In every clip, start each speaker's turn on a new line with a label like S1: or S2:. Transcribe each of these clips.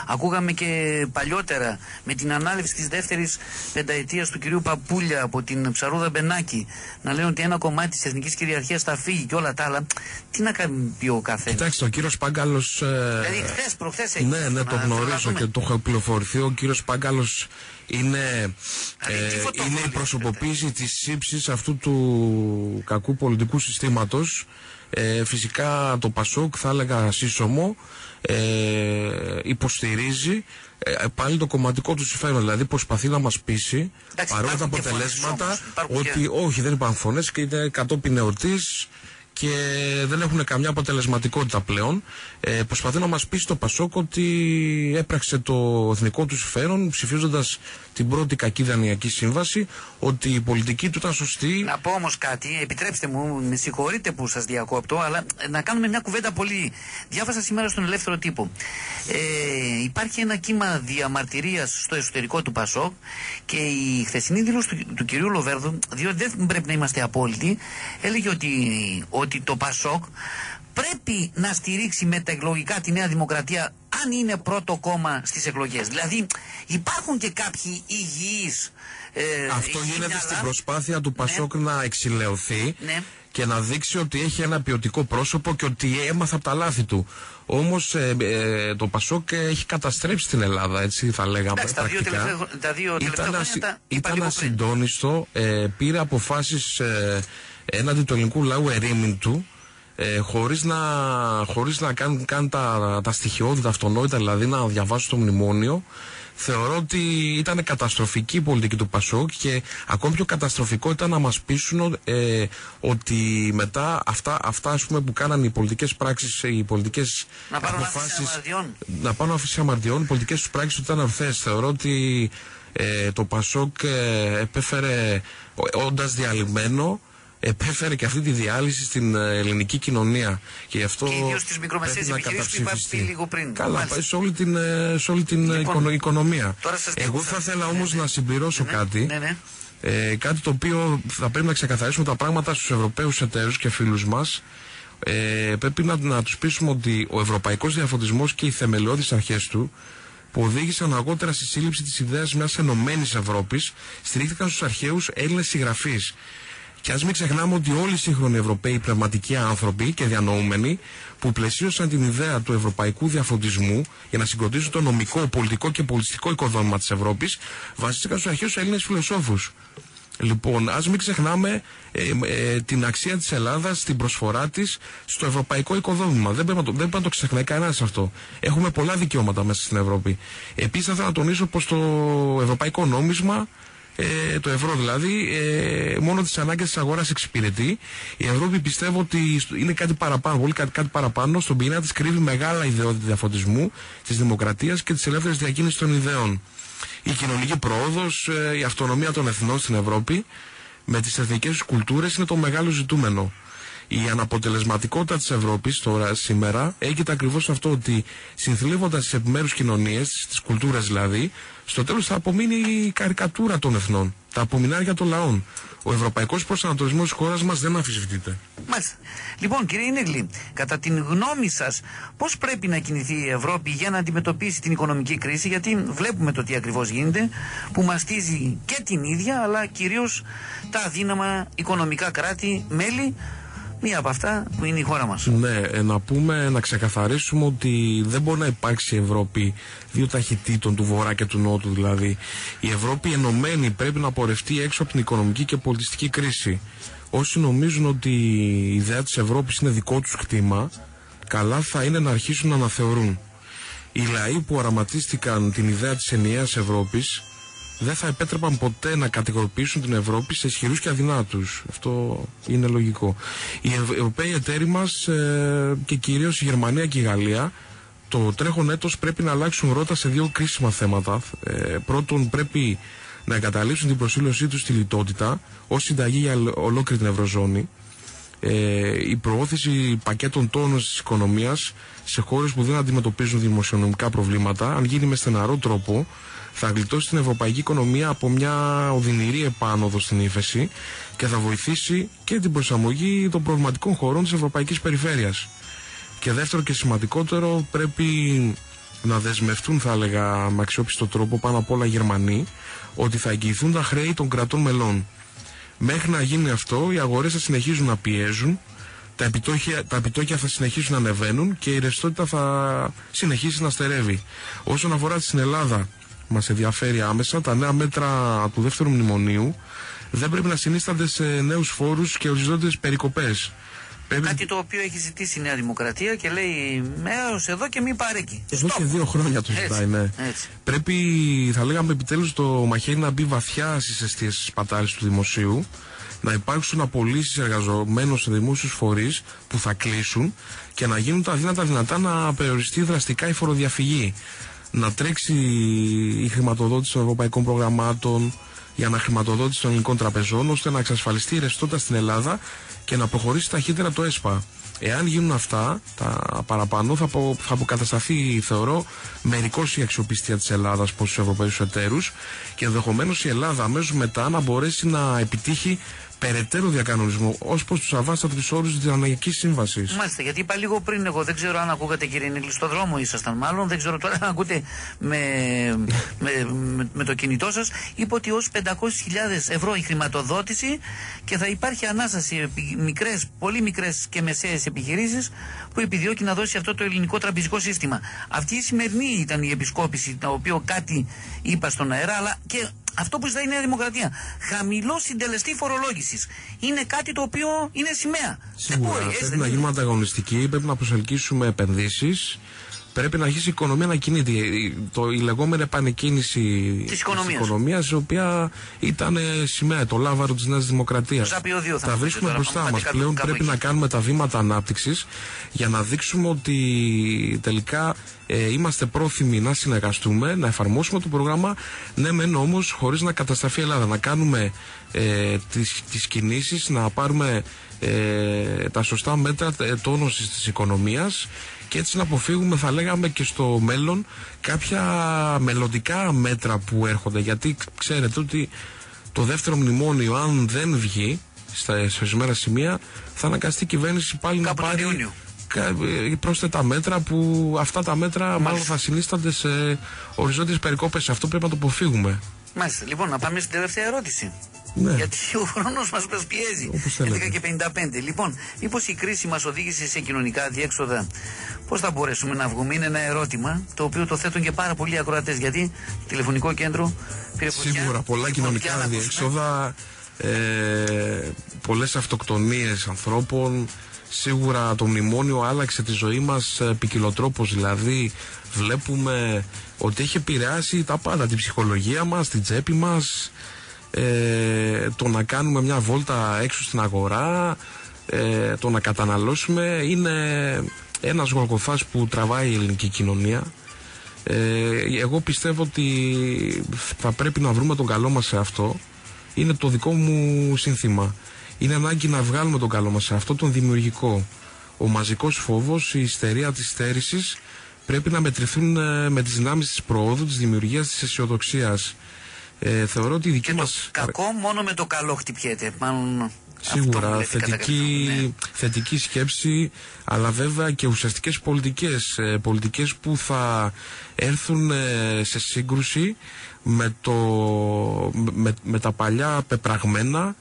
S1: Ακούγαμε και παλιότερα με την ανάληψη της δεύτερης πενταετίας του κυρίου Παπούλια από την Ψαρούδα Μπενάκη να λένε ότι ένα κομμάτι της εθνικής κυριαρχίας θα φύγει και όλα τα άλλα. Τι να κάνει πει ο καθένας.
S2: Κοιτάξτε, ο κύριος Πάγκαλος.
S1: Δηλαδή, προχθές έγινε.
S2: Ναι, το γνωρίζω και το έχω πληροφορηθεί. Ο κύριος Πάγκαλος είναι η προσωποποίηση της ύψης αυτού του κακού πολιτικού συστήματος. Φυσικά το ΠΑΣΟΚ, θα έλεγα σύσσωμο, υποστηρίζει πάλι το κομματικό του συμφέρον. Δηλαδή προσπαθεί να μας πείσει, παρόλα τα αποτελέσματα, ότι όχι, δεν υπάρχουν φωνές και είναι κατόπιν εορτής και δεν έχουν καμιά αποτελεσματικότητα πλέον. Προσπαθεί να μας πείσει το ΠΑΣΟΚ ότι έπραξε το εθνικό του συμφέρον ψηφίζοντας την πρώτη κακή δανειακή σύμβαση, ότι η πολιτική του ήταν σωστή.
S1: Να πω όμως κάτι, επιτρέψτε μου, με συγχωρείτε που σας διακόπτω, αλλά να κάνουμε μια κουβέντα πολύ. Διάβασα σήμερα στον Ελεύθερο Τύπο. Υπάρχει ένα κύμα διαμαρτυρίας στο εσωτερικό του ΠΑΣΟΚ και η χθεσινή δήλωση του κυρίου Λοβέρδου, διότι δεν πρέπει να είμαστε απόλυτοι, έλεγε ότι το ΠΑΣΟΚ πρέπει να στηρίξει μεταεκλογικά τη Νέα Δημοκρατία αν είναι πρώτο κόμμα στις εκλογές. Δηλαδή υπάρχουν και κάποιοι υγιείς
S2: αυτό γίνεται στην προσπάθεια του ΠΑΣΟΚ να εξηλαιωθεί και να δείξει ότι έχει ένα ποιοτικό πρόσωπο και ότι έμαθε από τα λάθη του. Όμως το ΠΑΣΟΚ έχει καταστρέψει την Ελλάδα, έτσι θα λέγαμε.
S1: Τα δύο τελευταία
S2: ήταν ασυντόνιστο, πήρε αποφάσεις έναντι του ελληνικού λαού ερήμην του, χωρίς να κάνουν τα στοιχειώδη, τα αυτονόητα, δηλαδή να διαβάσουν το μνημόνιο. Θεωρώ ότι ήταν καταστροφική η πολιτική του ΠΑΣΟΚ και ακόμη πιο καταστροφικό ήταν να μας πείσουν ότι μετά αυτά ας πούμε, που κάνανε οι πολιτικές πράξεις, οι πολιτικές αποφάσεις να πάρουν αφήσεις αμαρτιών, οι πολιτικές τους πράξεις ήταν ορθές. Θεωρώ ότι το ΠΑΣΟΚ επέφερε, όντας διαλυμένο, επέφερε και αυτή τη διάλυση στην ελληνική κοινωνία. Και αυτό
S1: ιδίως στις μικρομεσαίες επιχειρήσεις που είπα λίγο πριν.
S2: Καλά, σε όλη την οικονομία. Εγώ θα ήθελα όμως να συμπληρώσω κάτι. Κάτι το οποίο θα πρέπει να ξεκαθαρίσουμε τα πράγματα στους Ευρωπαίους εταίρους και φίλους μας. Πρέπει να τους πείσουμε ότι ο ευρωπαϊκός διαφωτισμός και οι θεμελιώδεις αρχές του, που οδήγησαν αργότερα στη σύλληψη της ιδέας μιας ενωμένης Ευρώπης, στηρίχθηκαν στους αρχαίους Έλληνες συγγραφείς. Και ας μην ξεχνάμε ότι όλοι οι σύγχρονοι Ευρωπαίοι πνευματικοί άνθρωποι και διανοούμενοι που πλαισίωσαν την ιδέα του ευρωπαϊκού διαφωτισμού για να συγκροτήσουν το νομικό, πολιτικό και πολιτιστικό οικοδόμημα της Ευρώπης βασίστηκαν στους αρχαίους Έλληνες φιλοσόφους. Λοιπόν, ας μην ξεχνάμε την αξία της Ελλάδας, την προσφορά της στο ευρωπαϊκό οικοδόμημα. Δεν πρέπει να το ξεχνάει κανένας αυτό. Έχουμε πολλά δικαιώματα μέσα στην Ευρώπη. Επίσης, θα ήθελα να τονίσω πως το ευρωπαϊκό νόμισμα, το ευρώ δηλαδή, μόνο τις ανάγκες της αγοράς εξυπηρετεί. Η Ευρώπη πιστεύω ότι είναι κάτι παραπάνω, κάτι παραπάνω. Στον πυρήνα της κρύβει μεγάλα ιδεώδη διαφωτισμού, της δημοκρατίας και της ελεύθερης διακίνησης των ιδεών. Η κοινωνική πρόοδος, η αυτονομία των εθνών στην Ευρώπη με τις εθνικές τους κουλτούρες είναι το μεγάλο ζητούμενο. Η αναποτελεσματικότητα της Ευρώπης τώρα, σήμερα, έγινε ακριβώς αυτό, ότι συνθλίβοντας τις επιμέρους κοινωνίες, τις κουλτούρες δηλαδή, στο τέλος θα απομείνει η καρικατούρα των εθνών, τα απομεινάρια των λαών. Ο ευρωπαϊκός προσανατολισμός της χώρας μας δεν αμφισβητείται.
S1: Μάλιστα. Λοιπόν, κύριε Νίγλη, κατά την γνώμη σας, πώς πρέπει να κινηθεί η Ευρώπη για να αντιμετωπίσει την οικονομική κρίση, γιατί βλέπουμε το τι ακριβώς γίνεται, που μαστίζει και την ίδια, αλλά κυρίως τα αδύναμα οικονομικά κράτη, μέλη, μία από αυτά που είναι η χώρα μας.
S2: Ναι, να ξεκαθαρίσουμε ότι δεν μπορεί να υπάρξει Ευρώπη δύο ταχυτήτων, του Βορρά και του Νότου δηλαδή. Η Ευρώπη ενωμένη πρέπει να πορευτεί έξω από την οικονομική και πολιτιστική κρίση. Όσοι νομίζουν ότι η ιδέα της Ευρώπης είναι δικό τους κτήμα, καλά θα είναι να αρχίσουν να αναθεωρούν. Οι λαοί που οραματίστηκαν την ιδέα της ενιαίας Ευρώπης δεν θα επέτρεπαν ποτέ να κατηγοροποιήσουν την Ευρώπη σε ισχυρούς και αδυνάτους. Αυτό είναι λογικό. Οι Ευρωπαίοι εταίροι μας και κυρίως η Γερμανία και η Γαλλία το τρέχον έτος πρέπει να αλλάξουν ρότα σε δύο κρίσιμα θέματα. Πρώτον, πρέπει να εγκαταλείψουν την προσήλωσή τους στη λιτότητα ως συνταγή για ολόκληρη την Ευρωζώνη. Η προώθηση πακέτων τόνωσης της οικονομίας σε χώρες που δεν αντιμετωπίζουν δημοσιονομικά προβλήματα, αν γίνει με στεναρό τρόπο, θα γλιτώσει την ευρωπαϊκή οικονομία από μια οδυνηρή επάνωδο στην ύφεση και θα βοηθήσει και την προσαρμογή των προβληματικών χωρών της ευρωπαϊκής περιφέρειας. Και δεύτερο και σημαντικότερο, πρέπει να δεσμευτούν, θα έλεγα, με αξιόπιστο τρόπο, πάνω απ' όλα Γερμανοί, ότι θα εγγυηθούν τα χρέη των κρατών μελών. Μέχρι να γίνει αυτό, οι αγορές θα συνεχίζουν να πιέζουν, τα επιτόκια θα συνεχίσουν να ανεβαίνουν και η ρευστότητα θα συνεχίσει να στερεύει. Όσον αφορά στην Ελλάδα, μας ενδιαφέρει άμεσα, τα νέα μέτρα του δεύτερου μνημονίου δεν πρέπει να συνίστανται σε νέους φόρους και οριζόντιες περικοπές.
S1: Κάτι το οποίο έχει ζητήσει η Νέα Δημοκρατία και λέει έως εδώ και μην παρέκει.
S2: Εδώ και 2 χρόνια το ζητάει, ναι. Πρέπει, θα λέγαμε, επιτέλους το μαχαίρι να μπει βαθιά στις αιστείες σπατάλης του δημοσίου, να υπάρξουν απολύσεις εργαζομένων σε δημόσιους φορείς που θα κλείσουν και να γίνουν τα δύνατα δυνατά να περιοριστεί δραστικά η φοροδιαφυγή. Να τρέξει η χρηματοδότηση των ευρωπαϊκών προγραμμάτων για να χρηματοδότηση των ελληνικών τραπεζών, ώστε να εξασφαλιστεί η ρευστότητα στην Ελλάδα και να προχωρήσει ταχύτερα το ΕΣΠΑ. Εάν γίνουν αυτά, τα παραπάνω, θα αποκατασταθεί, θεωρώ, μερικώς η αξιοπιστία της Ελλάδας προς τους Ευρωπαίους εταίρους και ενδεχομένως η Ελλάδα αμέσως μετά να μπορέσει να επιτύχει περαιτέρω διακανονισμό ως προς τους αβάστατους όρους της Αναγικής Σύμβασης.
S1: Μάλιστα, γιατί είπα λίγο πριν, εγώ δεν ξέρω αν ακούγατε, κύριε Νίγλη, στο δρόμο ήσασταν μάλλον, δεν ξέρω τώρα αν ακούτε με το κινητό σας. Είπε ότι ως 500.000 ευρώ η χρηματοδότηση και θα υπάρχει ανάσταση μικρές, πολύ μικρές και μεσαίες επιχειρήσεις που επιδιώκει να δώσει αυτό το ελληνικό τραπεζικό σύστημα. Αυτή η σημερινή ήταν η επισκόπηση, το οποίο κάτι είπα στον αέρα, αλλά και αυτό που ζητάει η Νέα Δημοκρατία, χαμηλό συντελεστή φορολόγησης, είναι κάτι το οποίο είναι σημαία.
S2: Σίγουρα, πρέπει να γίνουμε ανταγωνιστικοί, πρέπει να προσελκύσουμε επενδύσεις, πρέπει να αρχίσει η οικονομία να κινείται. Η λεγόμενη επανεκκίνηση της οικονομίας, η οποία ήταν σημαία, το λάβαρο της Νέας Δημοκρατίας. Τα βρίσκουμε μπροστά μας. Πλέον πρέπει να κάνουμε τα βήματα ανάπτυξης για να δείξουμε ότι τελικά είμαστε πρόθυμοι να συνεργαστούμε, να εφαρμόσουμε το πρόγραμμα, ναι μεν όμως χωρίς να καταστραφεί η Ελλάδα, να κάνουμε τις κινήσεις, να πάρουμε τα σωστά μέτρα τόνωσης της οικονομίας και έτσι να αποφύγουμε, θα λέγαμε, και στο μέλλον κάποια μελλοντικά μέτρα που έρχονται, γιατί ξέρετε ότι το δεύτερο μνημόνιο, αν δεν βγει στα ορισμένα σημεία, θα αναγκαστεί η κυβέρνηση πάλι να πάρει πρόσθετα μέτρα, που αυτά τα μέτρα μάλλον θα συνίστανται σε οριζόντιες περικόπες. Αυτό πρέπει να το αποφύγουμε.
S1: Μάλιστα. Λοιπόν, να πάμε στην τελευταία ερώτηση.
S2: Ναι.
S1: Γιατί ο χρόνος μας πιέζει. 11:55. Λοιπόν, μήπως η κρίση μας οδήγησε σε κοινωνικά αδιέξοδα? Πώς θα μπορέσουμε να βγούμε? Είναι ένα ερώτημα το οποίο το θέτουν και πάρα πολλοί ακροατές. Γιατί τηλεφωνικό κέντρο πήρε φωτιά.
S2: Σίγουρα πολλά κοινωνικά αδιέξοδα, πολλές αυτοκτονίες ανθρώπων. Σίγουρα το μνημόνιο άλλαξε τη ζωή μας ποικιλοτρόπως, δηλαδή βλέπουμε ότι έχει επηρεάσει τα πάντα, την ψυχολογία μας, την τσέπη μας, το να κάνουμε μια βόλτα έξω στην αγορά, το να καταναλώσουμε, είναι ένας γολγοθάς που τραβάει η ελληνική κοινωνία. Εγώ πιστεύω ότι θα πρέπει να βρούμε τον καλό μας σε αυτό, είναι το δικό μου σύνθημα. Είναι ανάγκη να βγάλουμε τον καλό μας σε αυτό, τον δημιουργικό. Ο μαζικός φόβος, η ιστερία της στέρησης πρέπει να μετρηθούν με τις δυνάμεις της προόδου, της δημιουργίας, της αισιοδοξίας. Θεωρώ ότι η δική μας...
S1: κακό μόνο με το καλό χτυπιέται.
S2: Σίγουρα θετική σκέψη, αλλά βέβαια και ουσιαστικές πολιτικές που θα έρθουν σε σύγκρουση με τα παλιά πεπραγμένα.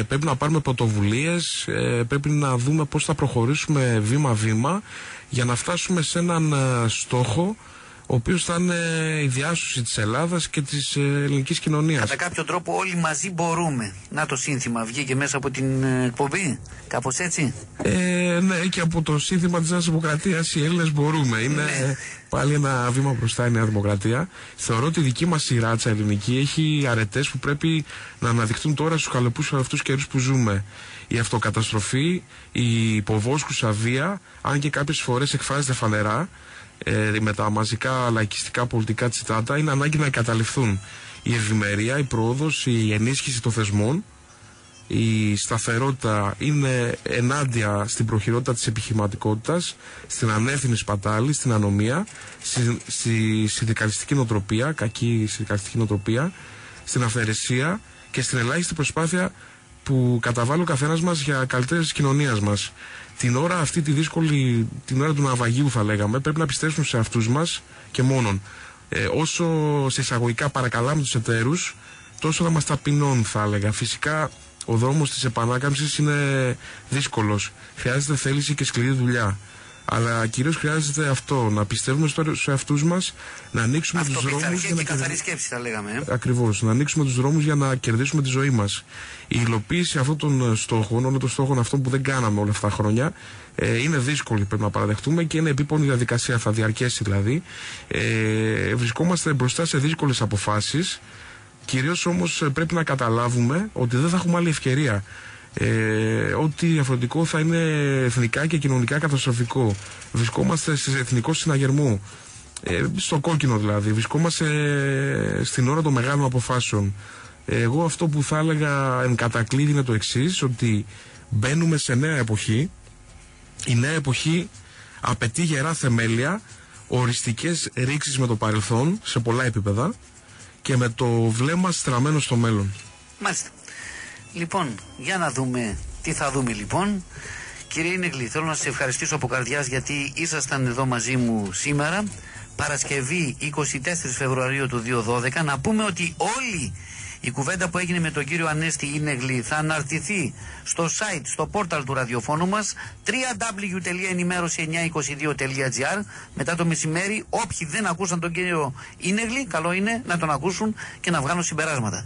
S2: Πρέπει να πάρουμε πρωτοβουλίες, πρέπει να δούμε πώς θα προχωρήσουμε βήμα-βήμα για να φτάσουμε σε έναν στόχο, ο οποίος θα είναι η διάσωση της Ελλάδας και της ελληνικής κοινωνίας.
S1: Κατά κάποιο τρόπο όλοι μαζί μπορούμε. Να το σύνθημα βγήκε μέσα από την εκπομπή, κάπως έτσι.
S2: Ναι, και από το σύνθημα της Νέας Δημοκρατίας, οι Έλληνες μπορούμε. Είναι πάλι ένα βήμα μπροστά η Νέα Δημοκρατία. Θεωρώ ότι η δική μας η ράτσα ελληνική έχει αρετές που πρέπει να αναδειχθούν τώρα στους χαλεπούς αυτούς καιρούς που ζούμε. Η αυτοκαταστροφή, η υποβόσκουσα βία, αν και κάποιες φορές εκφράζεται φανερά, με τα μαζικά λαϊκιστικά πολιτικά τσιτάτα, είναι ανάγκη να εγκαταλειφθούν. Η ευημερία, η πρόοδος, η ενίσχυση των θεσμών, η σταθερότητα είναι ενάντια στην προχειρότητα της επιχειρηματικότητας, στην ανεύθυνη σπατάλη, στην ανομία, στη συνδικαλιστική νοοτροπία, κακή συνδικαλιστική νοοτροπία, στην αυθαιρεσία και στην ελάχιστη προσπάθεια που καταβάλει ο καθένας μας για καλύτερες της κοινωνίας μας. την ώρα αυτή τη δύσκολη, την ώρα του ναυαγίου θα λέγαμε, πρέπει να πιστέψουμε σε αυτούς μας και μόνον. Όσο σε εισαγωγικά παρακαλάμε τους εταίρους, τόσο να μας ταπεινώνουν, θα έλεγα. Φυσικά ο δρόμος της επανάκαμψης είναι δύσκολος. Χρειάζεται θέληση και σκληρή δουλειά. Αλλά κυρίως χρειάζεται αυτό, να πιστεύουμε στους εαυτούς μας, να ανοίξουμε τους δρόμους.
S1: Και καθαρή σκέψη, θα λέγαμε.
S2: Ακριβώς, να ανοίξουμε τους δρόμους για να κερδίσουμε τη ζωή μας. Η υλοποίηση αυτών των στόχων, όλων των στόχων αυτών που δεν κάναμε όλα αυτά τα χρόνια, είναι δύσκολη, πρέπει να παραδεχτούμε, και είναι επίπονη διαδικασία, θα διαρκέσει δηλαδή. Βρισκόμαστε μπροστά σε δύσκολες αποφάσεις. Κυρίως όμως πρέπει να καταλάβουμε ότι δεν θα έχουμε άλλη ευκαιρία. Ό,τι διαφορετικό θα είναι εθνικά και κοινωνικά καταστροφικό. Βρισκόμαστε σε εθνικό συναγερμό, στο κόκκινο δηλαδή. Βρισκόμαστε στην ώρα των μεγάλων αποφάσεων. Εγώ αυτό που θα έλεγα εν κατακλείδη είναι το εξής, ότι μπαίνουμε σε νέα εποχή. Η νέα εποχή απαιτεί γερά θεμέλια, οριστικές ρήξεις με το παρελθόν σε πολλά επίπεδα και με το βλέμμα στραμμένο στο μέλλον.
S1: Μάλιστα. Λοιπόν, για να δούμε τι θα δούμε λοιπόν. Κύριε Ίνεγλη, θέλω να σας ευχαριστήσω από καρδιάς γιατί ήσασταν εδώ μαζί μου σήμερα, Παρασκευή 24 Φεβρουαρίου του 2012. Να πούμε ότι όλη η κουβέντα που έγινε με τον κύριο Ανέστη Ίνεγλη θα αναρτηθεί στο site, στο πόρταλ του ραδιοφώνου μας, www.enimerasi922.gr. μετά το μεσημέρι, όποιοι δεν ακούσαν τον κύριο Ίνεγλη, καλό είναι να τον ακούσουν και να βγάλουν συμπεράσματα.